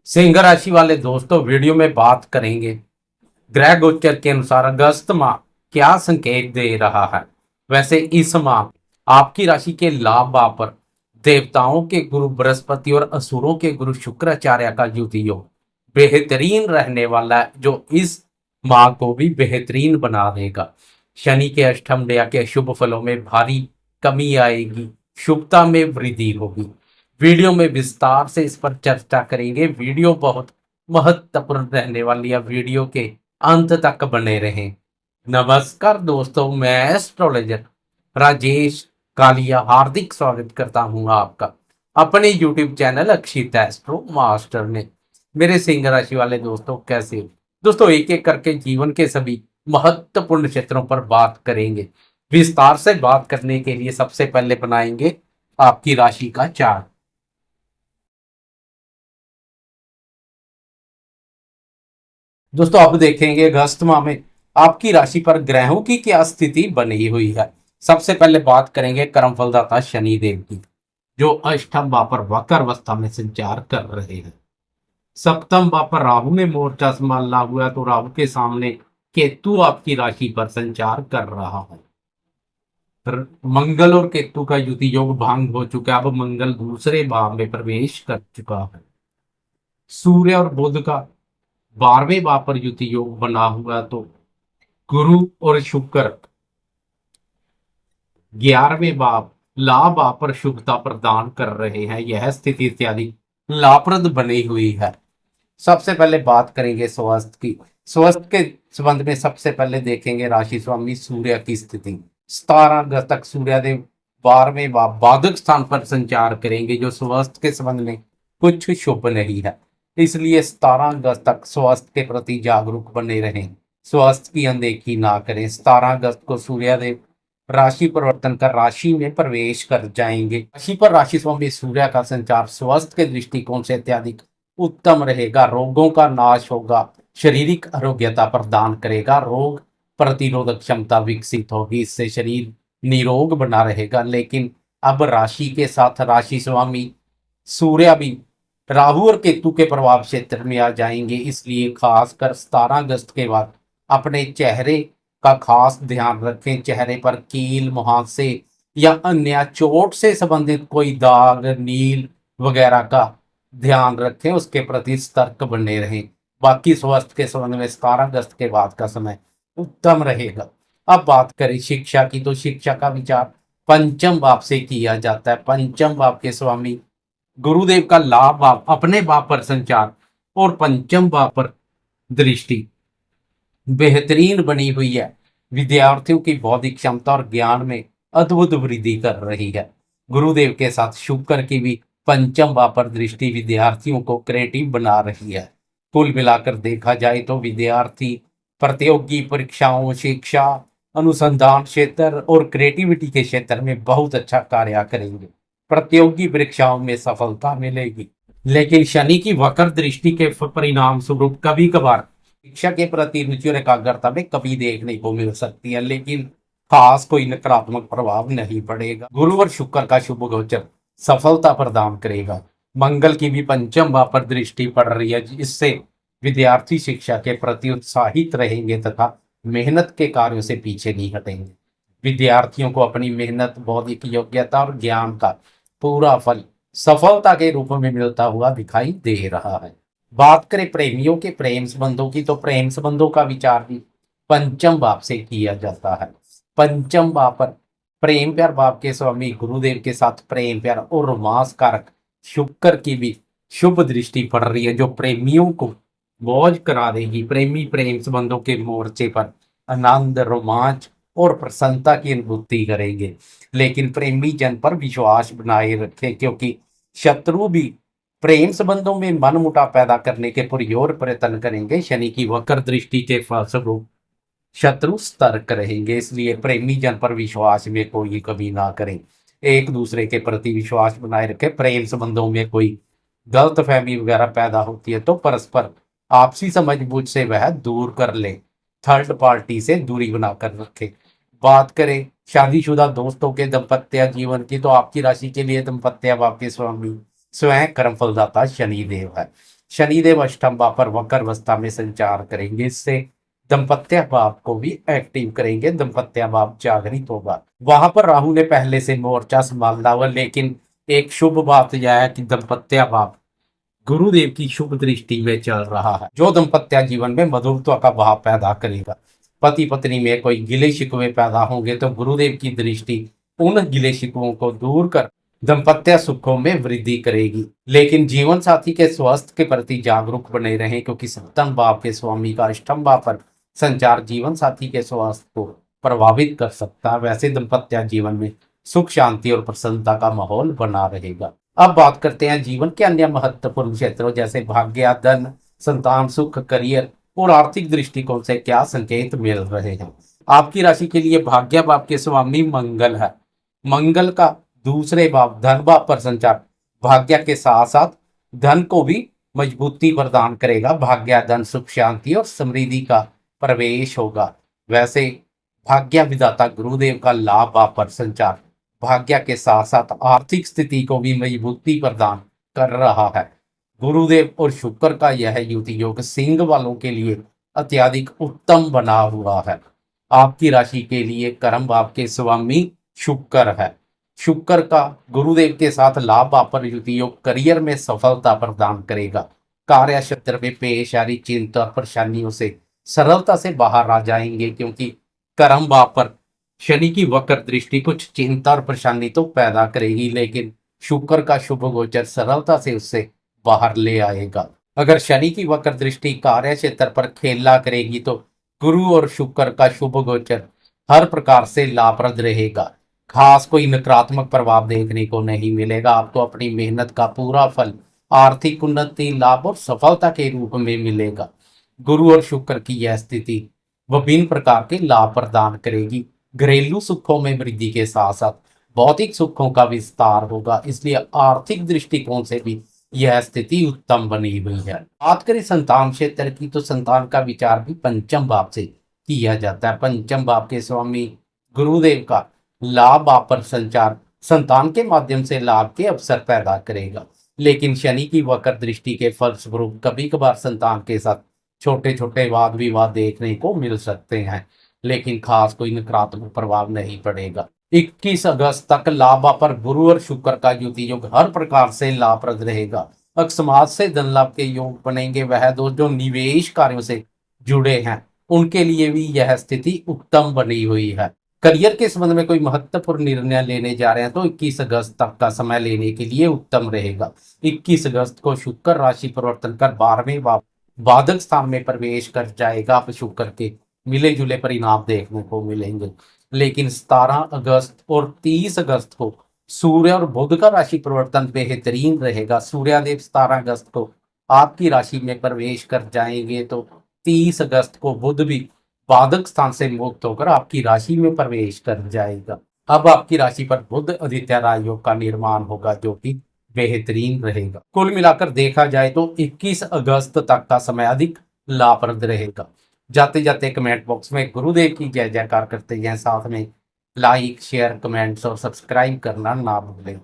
सिंह राशि वाले दोस्तों, वीडियो में बात करेंगे ग्रह गोचर के अनुसार अगस्त माह क्या संकेत दे रहा है। वैसे इस माह आपकी राशि के लाभ भाव पर देवताओं के गुरु बृहस्पति और असुरों के गुरु शुक्राचार्य का युति योग बेहतरीन रहने वाला है, जो इस माह को भी बेहतरीन बना देगा। शनि के अष्टम दया के शुभ फलों में भारी कमी आएगी, शुभता में वृद्धि होगी। वीडियो में विस्तार से इस पर चर्चा करेंगे। वीडियो बहुत महत्वपूर्ण रहने वाली है, वीडियो के अंत तक बने रहें। नमस्कार दोस्तों, मैं एस्ट्रोलॉजर राजेश कालिया हार्दिक स्वागत करता हूं आपका अपने यूट्यूब चैनल अक्षित एस्ट्रो मास्टर में। मेरे सिंह राशि वाले दोस्तों, कैसे हो दोस्तों? एक एक करके जीवन के सभी महत्वपूर्ण क्षेत्रों पर बात करेंगे। विस्तार से बात करने के लिए सबसे पहले बनाएंगे आपकी राशि का चार्ट। दोस्तों अब देखेंगे अगस्त माह में आपकी राशि पर ग्रहों की क्या स्थिति बनी हुई है। सबसे पहले बात करेंगे कर्म फलदाता शनि देव की, जो अष्टम भाव पर वक्र अवस्था में संचार कर रहे हैं। सप्तम भाव पर राहु ने मोर्चा संभाला हुआ है, तो राहु के सामने केतु आपकी राशि पर संचार कर रहा है। मंगल और केतु का युति योग भंग हो चुका है, अब मंगल दूसरे भाव में प्रवेश कर चुका है। सूर्य और बुध का 12वें भाव पर युति योग बना हुआ, तो गुरु और शुक्र 11वें भाव लाभ भाव पर शुभता प्रदान कर रहे हैं। यह स्थिति इत्यादि लाभप्रद बनी हुई है। सबसे पहले बात करेंगे स्वास्थ्य की। स्वास्थ्य के संबंध में सबसे पहले देखेंगे राशि स्वामी सूर्य की स्थिति। 17 अगस्त तक सूर्यदेव 12वें भाव बाधक स्थान पर संचार करेंगे, जो स्वास्थ्य के संबंध में कुछ शुभ नहीं है। इसलिए 17 अगस्त तक स्वास्थ्य के प्रति जागरूक बने रहें, स्वास्थ्य की अनदेखी ना करें। 17 अगस्त को सूर्यदेव राशि परिवर्तन कर राशि में प्रवेश कर जाएंगे। राशि पर राशि स्वामी सूर्य का संचार स्वास्थ्य के दृष्टिकोण से अत्यधिक उत्तम रहेगा। रोगों का नाश होगा, शारीरिक आरोग्यता प्रदान करेगा, रोग प्रतिरोधक क्षमता विकसित होगी, इससे शरीर निरोग बना रहेगा। लेकिन अब राशि के साथ राशि स्वामी सूर्य भी राहु और केतु के प्रभाव क्षेत्र में आ जाएंगे। इसलिए खासकर 17 अगस्त के बाद अपने चेहरे का खास ध्यान रखें। चेहरे पर कील, मुहासे या अन्य चोट से संबंधित कोई दाग, नील वगैरह का ध्यान रखें, उसके प्रति सतर्क बने रहें। बाकी स्वास्थ्य के संबंध में 17 अगस्त के बाद का समय उत्तम रहेगा। अब बात करें शिक्षा की, तो शिक्षा का विचार पंचम भाव से किया जाता है। पंचम भाव के स्वामी गुरुदेव का लाभ भाव अपने भाव पर संचार और पंचम भाव पर दृष्टि बेहतरीन बनी हुई है। विद्यार्थियों की बौद्धिक क्षमता और ज्ञान में अद्भुत वृद्धि कर रही है। गुरुदेव के साथ शुक्र की भी पंचम भाव पर दृष्टि विद्यार्थियों को क्रिएटिव बना रही है। कुल मिलाकर देखा जाए तो विद्यार्थी प्रतियोगी परीक्षाओं, शिक्षा, अनुसंधान क्षेत्र और क्रिएटिविटी के क्षेत्र में बहुत अच्छा कार्य करेंगे। प्रतियोगी परीक्षाओं में सफलता मिलेगी। लेकिन शनि की वक्र दृष्टि के परिणाम स्वरूप कभी कभार शिक्षा के प्रति रुचि और एकाग्रता में कमी देखने को मिल सकती है, लेकिन खास कोई नकारात्मक प्रभाव नहीं पड़ेगा। गुरु और शुक्र का शुभ गोचर सफलता प्रदान करेगा। मंगल की भी पंचम भाव पर दृष्टि पड़ रही है, जिससे विद्यार्थी शिक्षा के प्रति उत्साहित रहेंगे तथा मेहनत के कार्यों से पीछे नहीं हटेंगे। विद्यार्थियों को अपनी मेहनत, बौद्धिक योग्यता और ज्ञान का पूरा फल सफलता के रूप में मिलता हुआ दिखाई दे रहा है। बात करें प्रेमियों के प्रेम संबंधों की, तो प्रेम संबंधों का विचार भी पंचम भाव से किया जाता है। पंचम भाव पर प्रेम प्यार भाव के स्वामी गुरुदेव के साथ प्रेम प्यार और रोमांस कारक शुक्र की भी शुभ दृष्टि पड़ रही है, जो प्रेमियों को मौज करा देगी। प्रेमी प्रेम संबंधों के मोर्चे पर आनंद, रोमांच और प्रसन्नता की अनुभूति करेंगे। लेकिन प्रेमी जन पर विश्वास बनाए रखें, क्योंकि शत्रु भी प्रेम संबंधों में मनमुटाव पैदा करने के पुरजोर प्रयत्न करेंगे। शनि की वक्र दृष्टि के फलस्वरूप शत्रु सतर्क रहेंगे, इसलिए प्रेमी जन पर विश्वास में कोई कमी ना करें। एक दूसरे के प्रति विश्वास बनाए रखें। प्रेम संबंधों में कोई गलत फहमी वगैरह पैदा होती है तो परस्पर आपसी समझबूझ से वह दूर कर ले, थर्ड पार्टी से दूरी बनाकर रखे। बात करें शादीशुदा दोस्तों के दाम्पत्य जीवन की, तो आपकी राशि के लिए दाम्पत्य भाव के स्वामी स्वयं कर्म फलदाता शनिदेव है। शनिदेव अष्टम भाव पर वक्र अवस्था में संचार करेंगे, इससे दंपत्य भाव को भी एक्टिव करेंगे, दंपत्य भाव जागृत होगा। वहां पर राहु ने पहले से मोर्चा संभाला हुआ, लेकिन एक शुभ बात यह है कि दंपत्य भाव गुरुदेव की शुभ दृष्टि में चल रहा है, जो दंपत्य जीवन में मधुरता का भाव पैदा करेगा। पति पत्नी में कोई गिले शिकवे पैदा होंगे तो गुरुदेव की दृष्टि उन गिले शिकवों को दूर कर दंपत्य सुखों में वृद्धि करेगी। लेकिन जीवन साथी के स्वास्थ्य के प्रति जागरूक बने रहें, क्योंकि सप्तम भाव के स्वामी का अष्टम भाव पर संचार जीवन साथी के स्वास्थ्य को प्रभावित कर सकता है। वैसे दंपत्य जीवन में सुख शांति और प्रसन्नता का माहौल बना रहेगा। अब बात करते हैं जीवन के अन्य महत्वपूर्ण क्षेत्रों जैसे भाग्य, धन, संतान, सुख, करियर और आर्थिक दृष्टिकोण से क्या संकेत मिल रहे हैं। आपकी राशि के लिए भाग्य भाव के स्वामी मंगल है। मंगल का दूसरे भाव धन भाव पर संचार भाग्य के साथ साथ धन को भी मजबूती प्रदान करेगा। भाग्य, धन, सुख, शांति और समृद्धि का प्रवेश होगा। वैसे भाग्य विधाता गुरुदेव का लाभ भाव पर संचार भाग्य के साथ साथ आर्थिक स्थिति को भी मजबूती प्रदान कर रहा है। गुरुदेव और शुक्र का यह युति योग सिंह वालों के लिए अत्यधिक उत्तम बना हुआ है। आपकी राशि के लिए कर्म भाव के स्वामी शुक्र है। शुक्र का गुरुदेव के साथ लाभ भाव पर युति योग करियर में सफलता प्रदान करेगा। कार्य क्षेत्र में पेश आ रही चिंता और परेशानियों से सरलता से बाहर आ जाएंगे, क्योंकि कर्म भाव पर शनि की वक्र दृष्टि कुछ चिंता और परेशानी तो पैदा करेगी, लेकिन शुक्र का शुभ गोचर सरलता से उससे बाहर ले आएगा। अगर शनि की वक्र दृष्टि कार्य क्षेत्र पर खेला करेगी तो गुरु और शुक्र का शुभ गोचर हर प्रकार से लाभप्रद रहेगा। खास कोई नकारात्मक प्रभाव देखने को नहीं मिलेगा। आपको अपनी मेहनत का पूरा फल आर्थिक उन्नति, लाभ और सफलता के रूप में मिलेगा। गुरु और शुक्र की यह स्थिति विभिन्न प्रकार के लाभ प्रदान करेगी। घरेलू सुखों में वृद्धि के साथ साथ भौतिक सुखों का विस्तार होगा, इसलिए आर्थिक दृष्टिकोण से भी यह स्थिति उत्तम बनी हुई है। बात करें संतान क्षेत्र की तो संतान का विचार भी पंचम भाव से किया जाता है। पंचम भाव के स्वामी गुरुदेव का लाभ भाव पर संचार संतान के माध्यम से लाभ के अवसर पैदा करेगा, लेकिन शनि की वक्र दृष्टि के फलस्वरूप कभी कभार संतान के साथ छोटे छोटे वाद विवाद देखने को मिल सकते हैं, लेकिन खास कोई नकारात्मक प्रभाव नहीं पड़ेगा। 21 अगस्त तक लाभ पर गुरु और शुक्र का युति योग हर प्रकार से लाभप्रद रहेगा। अब समाज से धन लाभ के योग बनेंगे। वह दोस्त जो निवेश कार्यों से जुड़े हैं उनके लिए भी यह स्थिति उत्तम बनी हुई है। करियर के संबंध में कोई महत्वपूर्ण निर्णय लेने जा रहे हैं तो 21 अगस्त तक का समय लेने के लिए उत्तम रहेगा। 21 अगस्त को शुक्र राशि परिवर्तन कर 12वें बाधक स्थान में प्रवेश कर जाएगा। अब शुक्र के मिले जुले परिणाम देखने को मिलेंगे, लेकिन 17 अगस्त और 30 अगस्त को सूर्य और बुध का राशि परिवर्तन बेहतरीन रहेगा। सूर्यदेव 17 अगस्त को आपकी राशि में प्रवेश कर जाएंगे तो 30 अगस्त को बुध भी बाधक स्थान से मुक्त होकर आपकी राशि में प्रवेश कर जाएगा। अब आपकी राशि पर बुध आदित्य राजयोग का निर्माण होगा, जो कि बेहतरीन रहेगा। कुल मिलाकर देखा जाए तो 21 अगस्त तक का समय अधिक लाभप्रद रहेगा। जाते जाते कमेंट बॉक्स में गुरुदेव की जय जयकार करते हैं, साथ में लाइक, शेयर, कमेंट्स और सब्सक्राइब करना ना भूलें।